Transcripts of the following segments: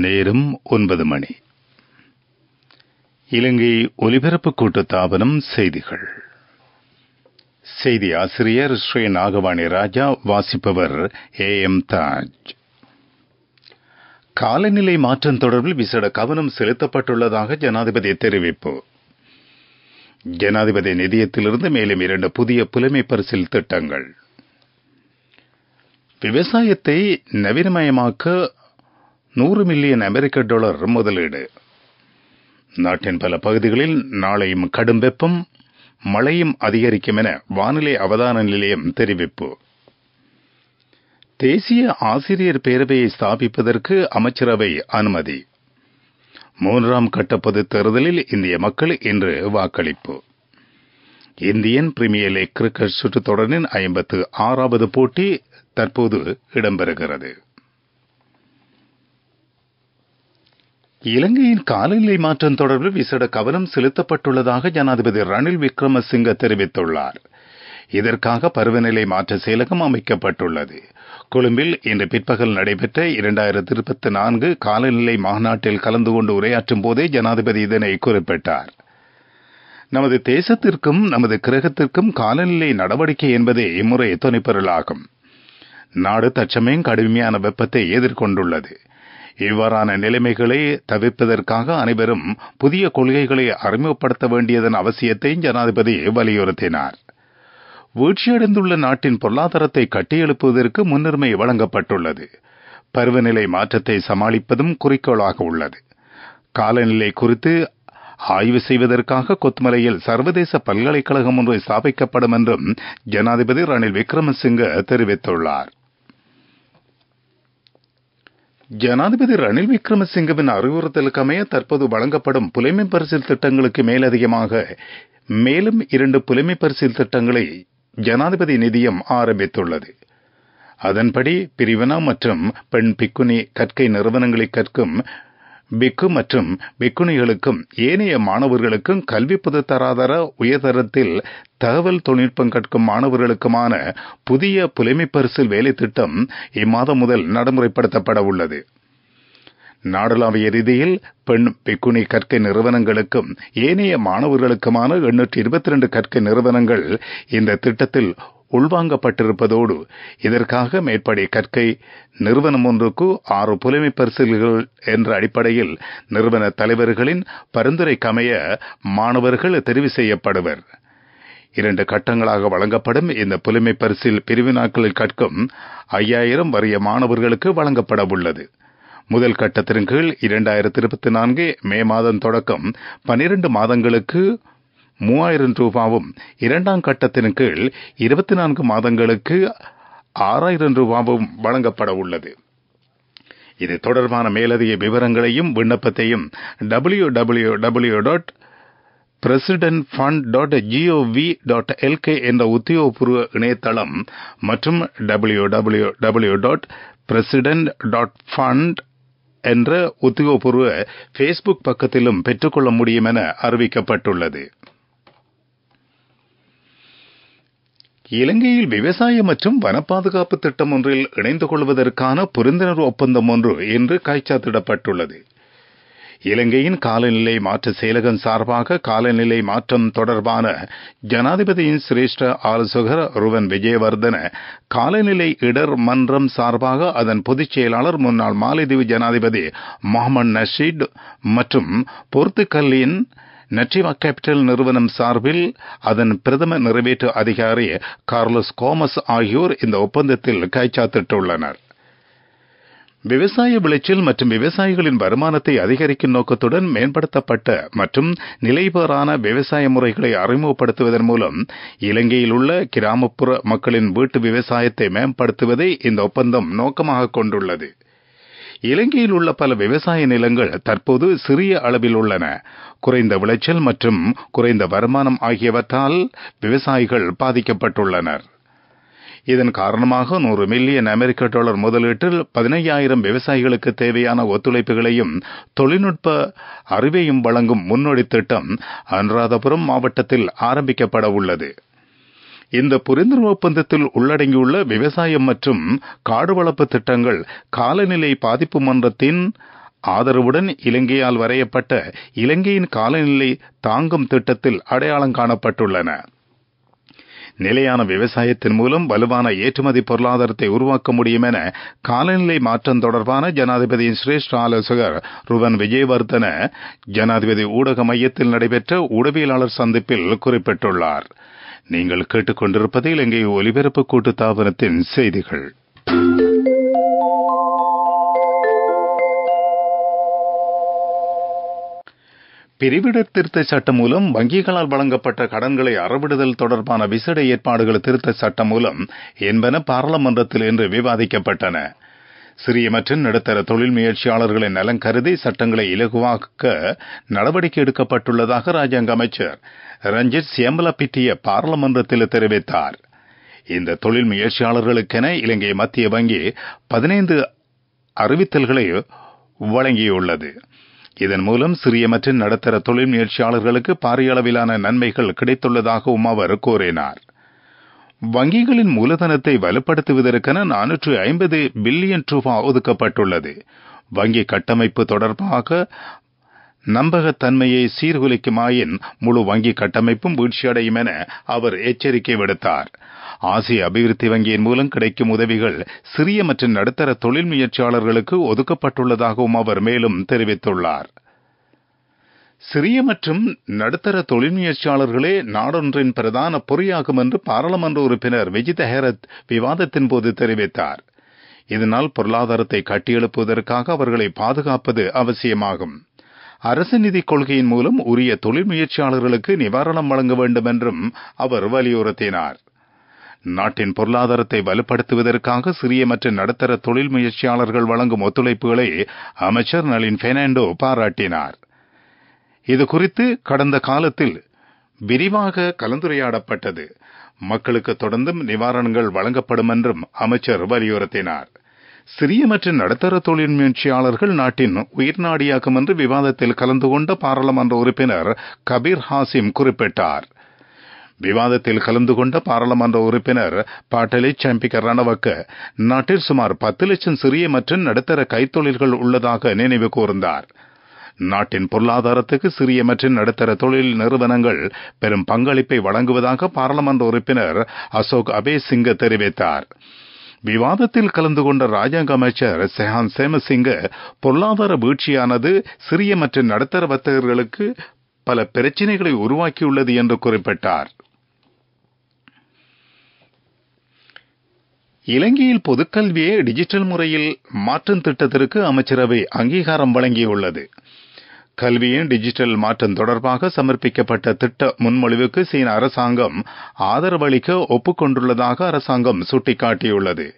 நேரம் 9 மணி. இலங்கை ஒலிபரப்பு கூட்டுத்தாபனம் செய்திகள். செய்தி ஆசிரியர் ஸ்ரீ நாகவாணி ராஜா. வாசிப்பவர் AM தாஜ். காலநிலை மாற்றம் தொடர்பில் விசேட கவனம் செலுத்தப்பட்டுள்ளதாக ஜனாதிபதி தெரிவிப்பு. ஜனாதிபதி நிதியத்திலிருந்து மேலும் 2 புதிய புலமை பரிசில் திட்டங்கள். விவசாயத்தை நவீனமயமாக்க $100 மில்லியன் அமெரிக்க முதலீடு. நாட்டின் பல பகுதிகளில் நாளையும் கடும் வெப்பம் மழையும் அதிகரிக்கும் என வானிலை அவதான நிலையம் தெரிவிப்பு. தேசிய ஆசிரியர் பேரவையை ஸ்தாபிப்பதற்கு அமைச்சரவை அனுமதி. 3ஆம் கட்ட பொதுத் தேர்தலில் இந்திய மக்கள் இன்று வாக்களிப்பு. இந்தியன் பிரீமியர் லீக் கிரிக்கெட் சுற்றுத் தொடரின் 56வது போட்டி தற்போது இடம்பெறுகிறது. இலங்கையின் காலநிலை மாற்றம் தொடர்பில் விசேட கவனம் செலுத்தப்பட்டுள்ளதாக ஜனாதிபதி ரணில் விக்ரமசிங்க தெரிவித்துள்ளார். இதற்காக பருவநிலை மாற்ற செயலகம் அமைக்கப்பட்டுள்ளது. கொழும்பில் இன்று பிற்பகல் நடைபெற்ற 2024 காலநிலை மாநாட்டில் கலந்து கொண்டு உரையாற்றும் போதே ஜனாதிபதி இதனை குறிப்பிட்டார். நமது தேசத்திற்கும் நமது கிரகத்திற்கும் காலநிலை நடவடிக்கை என்பதே இம்முறை துணைப்பொருளாகும். நாடு தற்சமயம் கடுமையான வெப்பத்தை எதிர்கொண்டுள்ளது. இவ்வாறான நிலைமைகளை தவிர்ப்பதற்காக அனைவரும் புதிய கொள்கைகளை அறிமுகப்படுத்த வேண்டியதன் அவசியத்தை ஜனாதிபதி வலியுறுத்தினார். வீழ்ச்சியடைந்துள்ள நாட்டின் பொருளாதாரத்தை கட்டியெழுப்புவதற்கு முன்னுரிமை வழங்கப்பட்டுள்ளது. பருவநிலை மாற்றத்தை சமாளிப்பதும் குறிக்கோளாக உள்ளது. காலநிலை குறித்து ஆய்வு செய்வதற்காக கொத்மலையில் சர்வதேச பல்கலைக்கழகம் ஒன்று ஸ்தாபிக்கப்படும் என்றும் ஜனாதிபதி ரணில் விக்ரமசிங்க தெரிவித்துள்ளார். ஜனாதிபதி ரணில் விக்ரமசிங்கவின் அறிவுறுத்தலுக்கமைய தற்போது வழங்கப்படும் புலமை பரிசில் திட்டங்களுக்கு மேலதிகமாக மேலும் 2 புலமை பரிசில் திட்டங்களை ஜனாதிபதி நிதியம் ஆரம்பித்துள்ளது. அதன்படி பிரிவினா மற்றும் பெண் பிக்குனி கற்கை நிறுவனங்களை கற்கும் பிக்கு மற்றும் பிக்குனிகளுக்கும் ஏனைய மாணவர்களுக்கும் கல்வி பொதுத்தராதர உயர்தரத்தில் தகவல் தொழில்நுட்பம் கற்கும் மாணவர்களுக்குமான புதிய புலமை பரிசில் வேலை திட்டம் இம்மாதம் முதல் நடைமுறைப்படுத்தப்பட உள்ளது. நாடளாவிய ரீதியில் பெண் பிக்குனி கற்கை நிறுவனங்களுக்கும் ஏனைய மாணவர்களுக்குமான 822 கற்கை நிறுவனங்கள் இந்த திட்டத்தில் உள்வாங்கப்பட்டிருப்பதோடு இதற்காக மேற்படி கற்கை நிறுவனம் ஒன்றுக்கு 6 புலமை பரிசில்கள் என்ற அடிப்படையில் நிறுவன தலைவர்களின் பரிந்துரைக்கமைய மாணவர்கள் தெரிவு செய்யப்படுவர். 2 கட்டங்களாக வழங்கப்படும் இந்த புலமை பரிசில் பிரிவினாக்களில் கற்கும் 5000 வறிய மாணவர்களுக்கு வழங்கப்பட உள்ளது. முதல் கட்டத்தின் கீழ் 2024 மே மாதம் தொடக்கம் 12 மாதங்களுக்கு $3000 இரண்டாம் கட்டத்தின் கீழ் 24 மாதங்களுக்கு $6000 வழங்கப்பட உள்ளது. இது தொடர்பான மேலதிக விவரங்களையும் விண்ணப்பத்தையும் www.presidentfund.gov.lk என்ற உத்தியோகபூர்வ இணையதளம் மற்றும் www.president.fund என்ற உத்தியோகபூர்வ ஃபேஸ்புக் பக்கத்திலும் பெற்றுக்கொள்ள முடியும் என அறிவிக்கப்பட்டுள்ளது. இலங்கையில் விவசாய மற்றும் வன பாதுகாப்பு திட்டம் ஒன்றில் இணைந்து கொள்வதற்கான புரிந்துணர்வு ஒப்பந்தம் ஒன்று இன்று கைச்சாத்திடப்பட்டுள்ளது. இலங்கையின் காலநிலை மாற்ற செயலகம் சார்பாக காலநிலை மாற்றம் தொடர்பான ஜனாதிபதியின் சிரேஷ்ட ஆலோசகர் ருவன் விஜயவர்தன, காலநிலை இடர் மன்றம் சார்பாக அதன் பொதுச் செயலாளர் முன்னாள் மாலைதீவு ஜனாதிபதி முகமது நஷீத் மற்றும் போர்த்துகலின் நட்டிவா கேபிட்டல் நிறுவனம் சார்பில் அதன் பிரதம நிறைவேற்று அதிகாரி கார்லோஸ் கோமஸ் ஆகியோர் இந்த ஒப்பந்தத்தில் கைச்சாத்திட்டுள்ளனர். விவசாய விளைச்சல் மற்றும் விவசாயிகளின் வருமானத்தை அதிகரிக்கும் நோக்கத்துடன் மேம்படுத்தப்பட்ட மற்றும் நிலைபெறான விவசாய முறைகளை அறிமுகப்படுத்துவதன் மூலம் இலங்கையில் உள்ள கிராமப்புற மக்களின் வீட்டு விவசாயத்தை மேம்படுத்துவதை இந்த ஒப்பந்தம் நோக்கமாக கொண்டுள்ளது. இலங்கையில் உள்ள பல விவசாய நிலங்கள் தற்போது சிறிய அளவில் உள்ளன. குறைந்த விளைச்சல் மற்றும் குறைந்த வருமானம் ஆகியவற்றால் விவசாயிகள் பாதிக்கப்பட்டுள்ளனர். இதன் காரணமாக $100 மில்லியன் அமெரிக்க முதலீட்டில் 15,000 விவசாயிகளுக்கு தேவையான ஒத்துழைப்புகளையும் தொழில்நுட்ப அறிவையும் வழங்கும் முன்னோடி திட்டம் அனுராதபுரம் மாவட்டத்தில் ஆரம்பிக்கப்பட உள்ளது. இந்த புரிந்துணர்வு ஒப்பந்தத்தில் உள்ளடங்கியுள்ள விவசாயம் மற்றும் காடு வளர்ப்பு திட்டங்கள் காலநிலை பாதிப்பு மன்றத்தின் ஆதரவுடன் இலங்கையால் வரையப்பட்ட இலங்கையின் காலநிலை தாங்கும் திட்டத்தில் அடையாளம் காணப்பட்டுள்ளன. நிலையான விவசாயத்தின் மூலம் வலுவான ஏற்றுமதி பொருளாதாரத்தை உருவாக்க முடியும் என காலநிலை மாற்றம் தொடர்பான ஜனாதிபதியின் சிரேஷ்ட ஆலோசகர் ருவன் விஜயவர்தன ஜனாதிபதி ஊடக மையத்தில் நடைபெற்ற ஊடகவியலாளர் சந்திப்பில் குறிப்பிட்டுள்ளார். நீங்கள் கேட்டுக்கொண்டிருப்பது இலங்கை ஒலிபரப்பு கூட்டுத்தாபனத்தின் செய்திகள். பிரிவிடர் திருத்த சட்டம் மூலம் வங்கிகளால் வழங்கப்பட்ட கடன்களை அறவிடுதல் தொடர்பான விசேட ஏற்பாடுகள் திருத்த சட்டம் மூலம் என்பன பாராளுமன்றத்தில் இன்று விவாதிக்கப்பட்டன. சிறிய மற்றும் நடுத்தர தொழில் முயற்சியாளர்களின் நலன் கருதி சட்டங்களை இலகுவாக்க நடவடிக்கை எடுக்கப்பட்டுள்ளதாக ராஜாங்க அமைச்சர் ரஞ்சித் சியம்பலப்பிட்டிய பாராளுமன்றத்தில் தெரிவித்தார். இந்த தொழில் முயற்சியாளர்களுக்கென இலங்கை மத்திய வங்கி 15 அறிவித்தல்களை வழங்கியுள்ளது. இதன் மூலம் சிறிய மற்றும் நடுத்தர தொழில் முயற்சியாளர்களுக்கு பாரிய அளவிலான நன்மைகள் கிடைத்துள்ளதாகவும் அவர் கூறினார். வங்கிகளின் மூலதனத்தை வலுப்படுத்துவதற்கென 450 பில்லியன் ரூபாய் ஒதுக்கப்பட்டுள்ளது. வங்கி கட்டமைப்பு தொடர்பாக நம்பகத்தன்மையை சீர்குலைக்குமாயின் முழு வங்கி கட்டமைப்பும் வீழ்ச்சியடையும் என அவர் எச்சரிக்கை விடுத்தார். ஆசிய அபிவிருத்தி வங்கியின் மூலம் கிடைக்கும் உதவிகள் சிறிய மற்றும் நடுத்தர தொழில் முயற்சியாளர்களுக்கு ஒதுக்கப்பட்டுள்ளதாகவும் அவர் மேலும் தெரிவித்துள்ளார். சிறிய மற்றும் நடுத்தர தொழில் முயற்சியாளர்களே நாடொன்றின் பிரதான பொறியாகும் என்று பாராளுமன்ற உறுப்பினர் விஜித ஹேரத் விவாதத்தின் போது தெரிவித்தார். இதனால் பொருளாதாரத்தை கட்டியெழுப்புவதற்காக அவர்களை பாதுகாப்பது அவசியமாகும். அரசு நிதிக் கொள்கையின் மூலம் உரிய தொழில் முயற்சியாளர்களுக்கு நிவாரணம் வழங்க வேண்டும் என்றும் அவர் வலியுறுத்தினார். நாட்டின் பொருளாதாரத்தை வலுப்படுத்துவதற்காக சிறிய மற்றும் நடுத்தர தொழில் முயற்சியாளர்கள் வழங்கும் ஒத்துழைப்புகளை அமைச்சர் நளின் பெர்னாண்டோ பாராட்டினார். இதுகுறித்து கடந்த காலத்தில் விரிவாக கலந்துரையாடப்பட்டது. மக்களுக்கு தொடர்ந்தும் நிவாரணங்கள் வழங்கப்படும் என்றும் அமைச்சர் வலியுறுத்தினார். சிறிய மற்றும் நடுத்தர தொழில் முயற்சியாளர்கள் நாட்டின் உயிர்நாடியாகும் என்று விவாதத்தில் கலந்து கொண்ட பாராளுமன்ற உறுப்பினர் கபீர் ஹாசிம் குறிப்பிட்டார். விவாதத்தில் கலந்து கொண்ட பாராளுமன்ற உறுப்பினர் பாட்டலி சம்பிக்க ரணவக்க நாட்டில் சுமார் 10 லட்சம் சிறிய மற்றும் நடுத்தர கைத்தொழில்கள் உள்ளதாக நினைவு கூர்ந்தார். நாட்டின் பொருளாதாரத்துக்கு சிறிய மற்றும் நடுத்தர தொழில் நிறுவனங்கள் பெரும் பங்களிப்பை வழங்குவதாக பாராளுமன்ற உறுப்பினர் அசோக் அபேசிங்க தெரிவித்தார். விவாதத்தில் கலந்து கொண்ட ராஜாங்க அமைச்சர் செஹான் சேமசிங்க பொருளாதார வீழ்ச்சியானது சிறிய மற்றும் நடுத்தர வர்த்தகர்களுக்கு பல பிரச்சினைகளை உருவாக்கியுள்ளது என்று குறிப்பிட்டார். இலங்கையில் பொதுக்கல்வியை டிஜிட்டல் முறையில் மாற்றும் திட்டத்திற்கு அமைச்சரவை அங்கீகாரம் வழங்கியுள்ளது. கல்வியின் டிஜிட்டல் மாற்றம் தொடர்பாக சமர்ப்பிக்கப்பட்ட திட்ட முன்மொழிவுக்கு சீன அரசாங்கம் ஆதரவளிக்க ஒப்புக்கொண்டுள்ளதாக அரசாங்கம் சுட்டிக்காட்டியுள்ளது.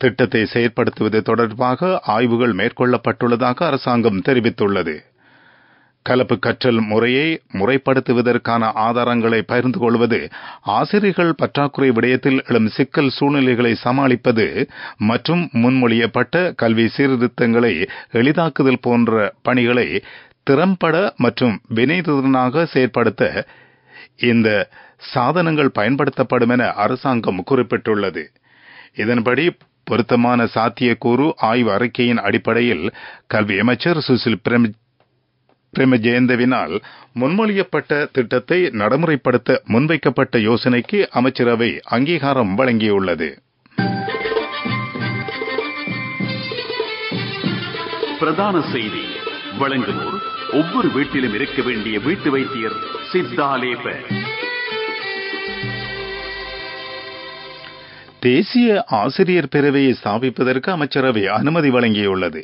திட்டத்தை செயற்படுத்துவது தொடர்பாக ஆய்வுகள் மேற்கொள்ளப்பட்டுள்ளதாக அரசாங்கம் தெரிவித்துள்ளது. கலப்பு கற்றல் முறையை முறைப்படுத்துவதற்கான ஆதாரங்களை பகிர்ந்து கொள்வது, ஆசிரியர்கள் பற்றாக்குறை விடயத்தில் எழும் சிக்கல் சூழ்நிலைகளை சமாளிப்பது மற்றும் முன்மொழியப்பட்ட கல்வி சீர்திருத்தங்களை எளிதாக்குதல் போன்ற பணிகளை திறம்பட மற்றும் வினைத்திறனாக செயற்படுத்த இந்த சாதனங்கள் பயன்படுத்தப்படும் என அரசாங்கம் குறிப்பிட்டுள்ளது. இதன்படி பொருத்தமான சாத்தியக்கூறு ஆய்வு அறிக்கையின் அடிப்படையில் கல்வி அமைச்சர் சுசில் பிரேமஜெயந்தவினால் முன்மொழியப்பட்ட திட்டத்தை நடைமுறைப்படுத்த முன்வைக்கப்பட்ட யோசனைக்கு அமைச்சரவை அங்கீகாரம் வழங்கியுள்ளது. பிரதான செய்தி வழங்குவோர் ஒவ்வொரு வீட்டிலும் இருக்க வேண்டிய வீட்டு வைத்தியர் சித்தாலேப. தேசிய ஆசிரியர் பேரவையை ஸ்தாபிப்பதற்கு அமைச்சரவை அனுமதி வழங்கியுள்ளது.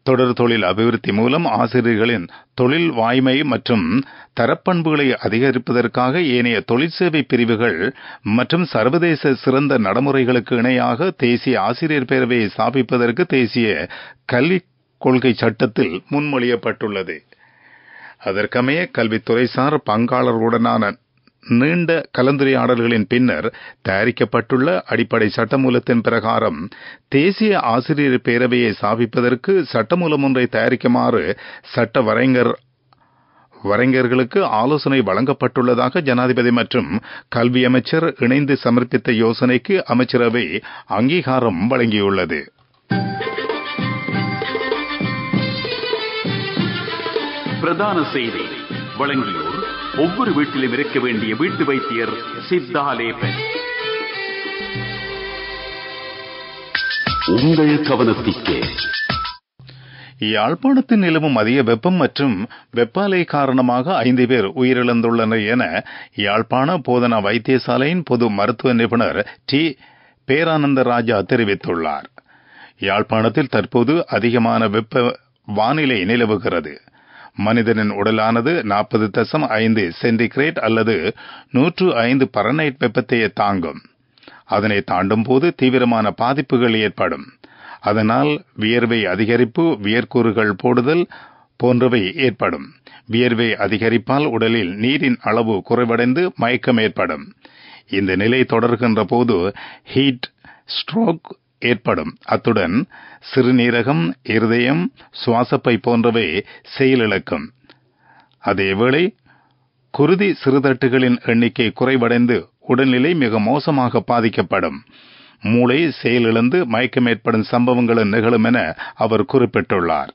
தொடர் தொழில் அபிவிருத்தி மூலம் ஆசிரியர்களின் தொழில் வாய்மை மற்றும் தரப்பண்புகளை அதிகரிப்பதற்காக ஏனைய தொழிற்சேவை பிரிவுகள் மற்றும் சர்வதேச சிறந்த நடைமுறைகளுக்கு இணையாக தேசிய ஆசிரியர் பேரவையை ஸ்தாபிப்பதற்கு தேசிய கல்விக் கொள்கை சட்டத்தில் முன்மொழியப்பட்டுள்ளது. அதற்கமைய கல்வித்துறைசார் பங்காளர்களுடனான நீண்ட கலந்துரையாடல்களின் பின்னர் தயாரிக்கப்பட்டுள்ள அடிப்படை சட்டமூலத்தின் பிரகாரம் தேசிய ஆசிரியர் பேரவையை ஸ்தாபிப்பதற்கு சட்டமூலம் ஒன்றை தயாரிக்குமாறு சட்ட வரைஞர்களுக்கு ஆலோசனை வழங்கப்பட்டுள்ளதாக ஜனாதிபதி மற்றும் கல்வி அமைச்சர் இணைந்து சமர்ப்பித்த யோசனைக்கு அமைச்சரவை அங்கீகாரம் வழங்கியுள்ளது. பிரதான செய்தி வழங்கியோர் ஒவ்வொரு வீட்டிலும் இருக்க வேண்டிய வீட்டு வைத்தியர் சித்தாலேபன். உங்கள் கவனத்திற்கு யாழ்ப்பாணத்தில் நிலவும் அதிக வெப்பம் மற்றும் வெப்பாலை காரணமாக 5 பேர் உயிரிழந்துள்ளனர் என யாழ்ப்பாண போதனா வைத்தியசாலையின் பொது மருத்துவ நிபுணர் டி. பேரானந்த ராஜா தெரிவித்துள்ளார். யாழ்ப்பாணத்தில் தற்போது அதிகமான வெப்ப வானிலை நிலவுகிறது. மனிதனின் உடலானது 40.5 சென்டிகிரேட் அல்லது 105 பரனைட் வெப்பத்தையே தாங்கும். அதனை தாண்டும் போது தீவிரமான பாதிப்புகள் ஏற்படும். அதனால் வியர்வை அதிகரிப்பு, வியர்க்கூறுகள் போடுதல் போன்றவை ஏற்படும். வியர்வை அதிகரிப்பால் உடலில் நீரின் அளவு குறைவடைந்து மயக்கம் ஏற்படும். இந்த நிலை தொடர்கின்ற போது ஹீட் ஸ்ட்ரோக் ஏற்படும். அத்துடன் சிறுநீரகம், இருதயம், சுவாசப்பை போன்றவை செயலிழக்கும். அதேவேளை குருதி சிறுதட்டுகளின் எண்ணிக்கை குறைவடைந்து உடல்நிலை மிக மோசமாக பாதிக்கப்படும். மூளை செயலிழந்து மயக்கம் ஏற்படும் சம்பவங்களும் நிகழும் என அவர் குறிப்பிட்டுள்ளார்.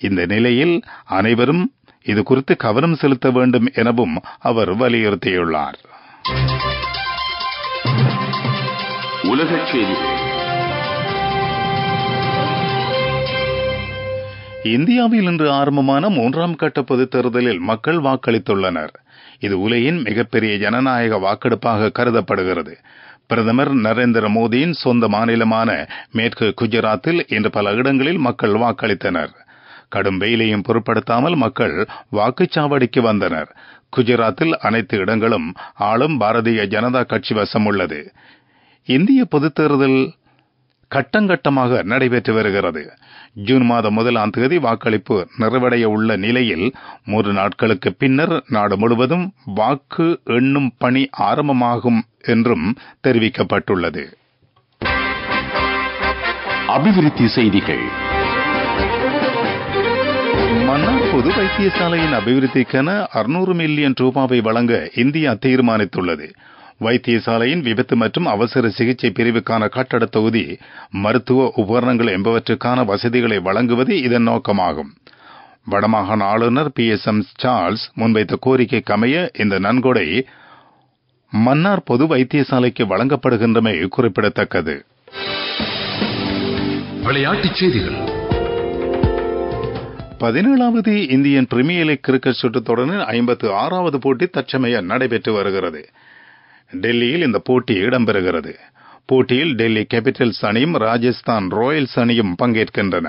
இந்த நிலையில் அனைவரும் இது குறித்து கவனம் செலுத்த வேண்டும் எனவும் அவர் வலியுறுத்தியுள்ளார். உலகச் செய்திகள். இந்தியாவில் இன்று ஆரம்பமான 3ஆம் கட்ட பொதுத் தேர்தலில் மக்கள் வாக்களித்துள்ளனர். இது உலகின் மிகப்பெரிய ஜனநாயக வாக்கெடுப்பாக கருதப்படுகிறது. பிரதமர் நரேந்திர மோடியின் சொந்த மாநிலமான மேற்கு குஜராத்தில் இன்று பல இடங்களில் மக்கள் வாக்களித்தனர். கடும் வெயிலையும் பொருட்படுத்தாமல் மக்கள் வாக்குச்சாவடிக்கு வந்தனர். குஜராத்தில் அனைத்து இடங்களும் ஆளும் பாரதிய ஜனதா கட்சி வசம் உள்ளது. இந்திய பொதுத் தேர்தல் கட்டங்கட்டமாக நடைபெற்று வருகிறது. ஜூன் மாதம் 1ஆம் தேதி வாக்களிப்பு நிறைவடைய உள்ள நிலையில் 3 நாட்களுக்கு பின்னர் நாடு முழுவதும் வாக்கு எண்ணும் பணி ஆரம்பமாகும் என்றும் தெரிவிக்கப்பட்டுள்ளது. அபிவிருத்தி செய்திகள். மன்னார் பொது வைத்தியசாலையின் அபிவிருத்திக்கான 600 மில்லியன் ரூபாவை வழங்க இந்தியா தீர்மானித்துள்ளது. வைத்தியசாலையின் விபத்து மற்றும் அவசர சிகிச்சை பிரிவுக்கான கட்டட தொகுதி, மருத்துவ உபகரணங்கள் என்பவற்றுக்கான வசதிகளை வழங்குவது இதன் நோக்கமாகும். வடமாகாண ஆளுநர் PSM சார்ல்ஸ் முன்வைத்த கோரிக்கைக்கு அமைய இந்த நன்கொடை மன்னார் பொது வைத்தியசாலைக்கு வழங்கப்படுகின்றமை குறிப்பிடத்தக்கது. விளையாட்டுச் செய்திகள். 17வது இந்தியன் பிரீமியர் லீக் கிரிக்கெட் சுற்றுத் தொடரின் 56வது போட்டி தற்சமயம் நடைபெற்று வருகிறது. டெல்லியில் இந்த போட்டி இடம்பெறுகிறது. போட்டியில் டெல்லி கேபிட்டல்ஸ் அணியும் ராஜஸ்தான் ராயல்ஸ் அணியும் பங்கேற்கின்றன.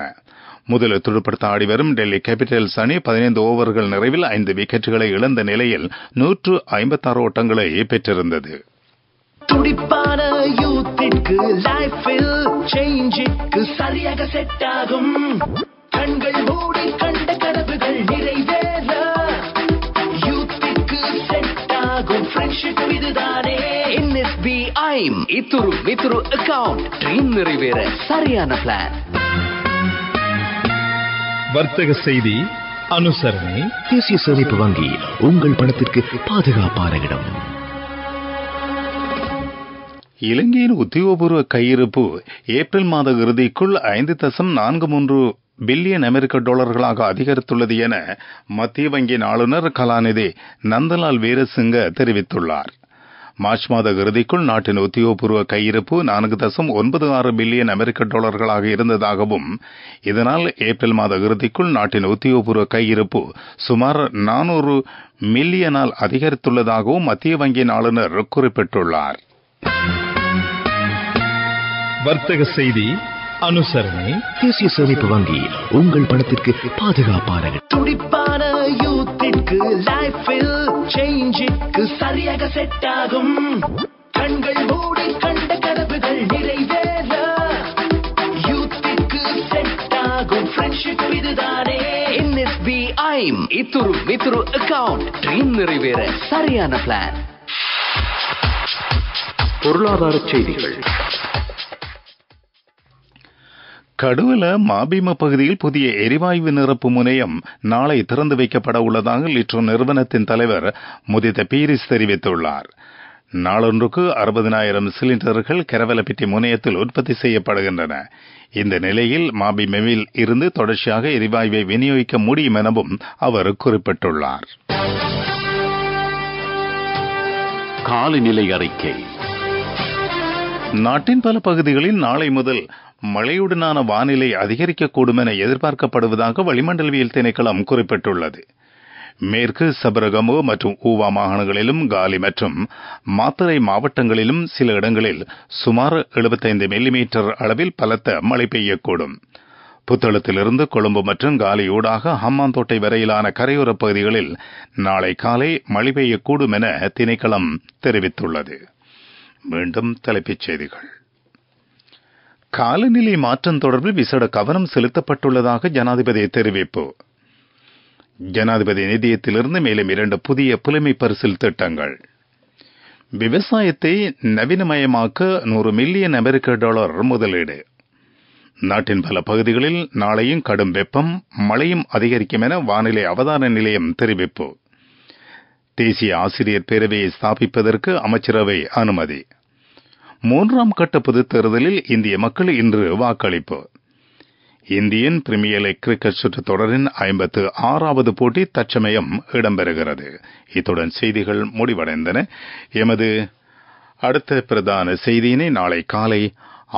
முதலில் துடுப்படுத்த ஆடிவரும் டெல்லி கேபிட்டல்ஸ் அணி 15 ஓவர்கள் நிறைவில் 5 விக்கெட்டுகளை இழந்த நிலையில் 156 ஓட்டங்களை பெற்றிருந்தது. துடிப்பான யூத்திற்கு லைஃபில் சேஞ்சுக்கு சரியாக செட் ஆகும். கண்கள் மூடி கண்ட கனவுகள் நிறைவேற யூத்திற்கு செட் ஆகும். ஃப்ரெண்ட்ஷிப் இதுதானே. NSBI இத்துரு வித்துரு அக்கவுண்ட் ட்ரீம் நிறைவேற சரியான பிளான். வர்த்தக செய்தி அனுசரணை. தேசிய சேமிப்பு வங்கி உங்கள் பணத்திற்கு பாதுகாப்பான இடம். இலங்கையின் உத்தியோகபூர்வ கையிருப்பு ஏப்ரல் மாத இறுதிக்குள் 5.43 பில்லியன் அமெரிக்க டாலர்களாக அதிகரித்துள்ளது என மத்திய வங்கியின் ஆளுநர் கலாநிதி நந்தலால் வீரசிங்க தெரிவித்துள்ளார். மார்ச் மாத இறுதிக்குள் நாட்டின் உத்தியோகபூர்வ கையிருப்பு 4.96 பில்லியன் அமெரிக்க டாலர்களாக இருந்ததாகவும், இதனால் ஏப்ரல் மாத இறுதிக்குள் நாட்டின் உத்தியோகபூர்வ கையிருப்பு சுமார் 400 மில்லியனால் அதிகரித்துள்ளதாகவும் மத்திய வங்கியின் ஆளுநர் குறிப்பிட்டுள்ளார். வர்த்தக செய்தி அனுசரணை. தேசிய சேமிப்பு வங்கி உங்கள் பணத்திற்கு பாதுகாப்பான இடம். துடிப்பான யூத்திற்கு லைஃபில் சேஞ்சுக்கு சரியாக செட் ஆகும். கண்கள் மூடி கண்ட கனவுகள் நிறைவேற யூத்திற்கு செட் ஆகும். ஃப்ரெண்ட்ஷிப் இதுதானே. NSBI இத்துரு வித்துரு அக்கவுண்ட் ட்ரீம் நிறைவேற சரியான பிளான். பொருளாதார செய்திகள். கடுவல மாபிம பகுதியில் புதிய எரிவாயு நிரப்பு முனையம் நாளை திறந்து வைக்கப்பட உள்ளதாக லிட்ரோ நிறுவனத்தின் தலைவர் முதித பீரிஸ் தெரிவித்துள்ளார். நாளொன்றுக்கு 60,000 சிலிண்டர்கள் கரவலப்பிட்டி முனையத்தில் உற்பத்தி செய்யப்படுகின்றன. இந்த நிலையில் மாபிமெவில் இருந்து தொடர்ச்சியாக எரிவாயுவை விநியோகிக்க முடியும் எனவும் அவர் குறிப்பிட்டுள்ளார். காலநிலை அறிக்கை. நாட்டின் பல பகுதிகளில் நாளை முதல் மழையுடனான வானிலை அதிகரிக்கக்கூடும் என எதிர்பார்க்கப்படுவதாக வளிமண்டலவியல் திணைக்களம் குறிப்பிட்டுள்ளது. மேற்கு சபரகமு மற்றும் ஊவா மாகாணங்களிலும் காலி மற்றும் மாத்தறை மாவட்டங்களிலும் சில இடங்களில் சுமார் 75 மில்லிமீட்டர் அளவில் பலத்த மழை பெய்யக்கூடும். புத்தளத்திலிருந்து கொழும்பு மற்றும் காலி ஊடாக ஹம்மாந்தோட்டை வரையிலான கரையோரப் பகுதிகளில் நாளை காலை மழை பெய்யக்கூடும் என திணைக்களம் தெரிவித்துள்ளது. மீண்டும் தலைப்புச் செய்திகள். காலநிலை மாற்றம் தொடர்பில் விசேட கவனம் செலுத்தப்பட்டுள்ளதாக ஜனாதிபதி தெரிவிப்பு. ஜனாதிபதி நிதியத்திலிருந்து மேலும் 2 புதிய புலமை பரிசில் திட்டங்கள். விவசாயத்தை நவீனமயமாக்க $100 மில்லியன் அமெரிக்க முதலீடு. நாட்டின் பல பகுதிகளில் நாளையும் கடும் வெப்பம் மழையும் அதிகரிக்கும் என வானிலை அவதார நிலையம் தெரிவிப்பு. தேசிய ஆசிரியர் பேரவையை ஸ்தாபிப்பதற்கு அமைச்சரவை அனுமதி. 3ஆம் கட்ட பொதுத் தேர்தலில் இந்திய மக்கள் இன்று வாக்களிப்பு. இந்தியன் பிரீமியர் லீக் கிரிக்கெட் சுற்றுத் தொடரின் 56வது போட்டி தற்சமயம் இடம்பெறுகிறது. இத்துடன் செய்திகள் முடிவடைந்தன. எமது அடுத்த பிரதான செய்தியினை நாளை காலை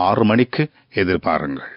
6 மணிக்கு எதிர்பாருங்கள்.